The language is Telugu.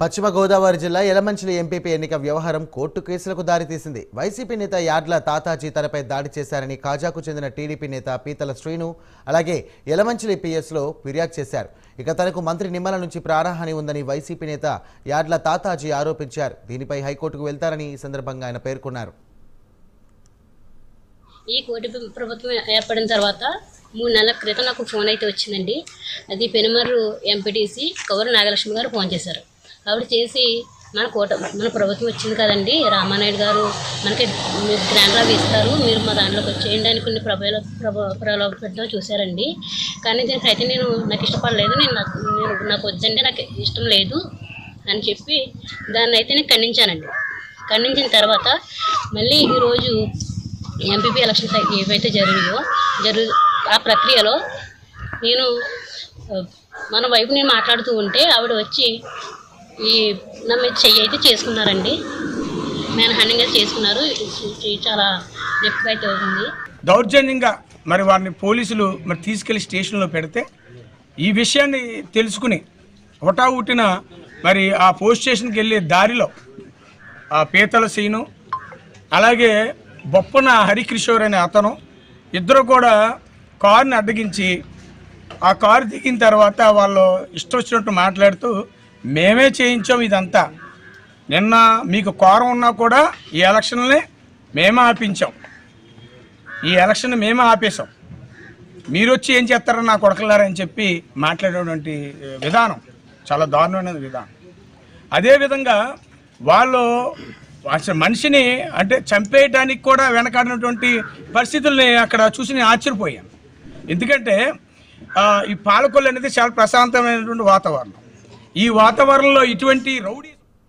పశ్చిమ గోదావరి జిల్లా యలమంచిలి ఎంపీపీ ఎన్నిక వ్యవహారం కోర్టు కేసులకు దారితీసింది. వైసీపీ నేత యాడ్ల తాతాజీ తనపై దాడి చేశారని కాజాకు చెందిన టీడీపీ నేత పీతల శ్రీను అలాగే యలమంచిలి పిఎస్లో ఫిర్యాదు చేశారు. ఇక తనకు మంత్రి నిమ్మల నుంచి ప్రాణహాని ఉందని వైసీపీ నేత యాడ్ల తాతాజీ ఆరోపించారు. దీనిపై హైకోర్టుకు వెళ్తారని ఈ సందర్భంగా ఆయన పేర్కొన్నారు. ఈ కోటి ప్రభుత్వం ఏర్పడిన తర్వాత 3 నెలల క్రితం నాకు ఫోన్ అయితే వచ్చిందండి. అది పెనుమర్రు ఎంపీటీసీ కౌరు నాగలక్ష్మి గారు ఫోన్ చేశారు. ఆవిడ చేసి మన ప్రభుత్వం వచ్చింది కదండి, రామానాయుడు గారు మనకి గ్రాండ్గా వేస్తారు, మీరు మా దాంట్లోకి వచ్చేయండి అని కొన్ని ప్రలోభపెట్టడం చూశారండి. కానీ దీనికైతే నాకు ఇష్టపడలేదు, నాకు వద్దండి, నాకు ఇష్టం లేదు అని చెప్పి దాన్ని అయితే నేను ఖండించానండి. ఖండించిన తర్వాత మళ్ళీ ఈరోజు ఎంపీపీ ఎలక్షన్స్ ఏవైతే జరిగాయో ఆ ప్రక్రియలో నేను మన వైపు నేను మాట్లాడుతూ ఉంటే ఆవిడ వచ్చి నా మీద చెయ్యి అయితే చేసుకున్నారండి. మ్యాన్ హ్యాండింగ్ అయితే చేసుకున్నారు. చాలా నొప్పిగా అయితే అవుతుంది. దౌర్జన్యంగా మరి వారిని పోలీసులు తీసుకెళ్లి స్టేషన్లో పెడితే ఈ విషయాన్ని తెలుసుకుని హుటాహుటిన మరి ఆ పోలీస్ స్టేషన్కి వెళ్ళే దారిలో ఆ పీతల సీను అలాగే బొప్పన హరికిషోర్ అనే అతను ఇద్దరు కూడా కారుని అడ్డగించి ఆ కారు దిగిన తర్వాత వాళ్ళు ఇష్టం వచ్చినట్టు మాట్లాడుతూ మేమే చేయించాం ఇదంతా, నిన్న మీకు కోరం ఉన్నా కూడా ఈ ఎలక్షన్ని మేమే ఆపించాం, ఈ ఎలక్షన్ మేమే ఆపేశాం, మీరు వచ్చి ఏం చేస్తారని నా కొడకలారని చెప్పి మాట్లాడేటువంటి విధానం చాలా దారుణమైన విధానం. అదేవిధంగా వాళ్ళు అసలు మనిషిని అంటే చంపేయడానికి కూడా వెనకాడినటువంటి పరిస్థితుల్ని అక్కడ చూసి నేను ఆశ్చర్యపోయాను. ఎందుకంటే ఈ పాలకొల్లు అనేది చాలా ప్రశాంతమైనటువంటి వాతావరణం. ఈ వాతావరణంలో ఇటువంటి రౌడీ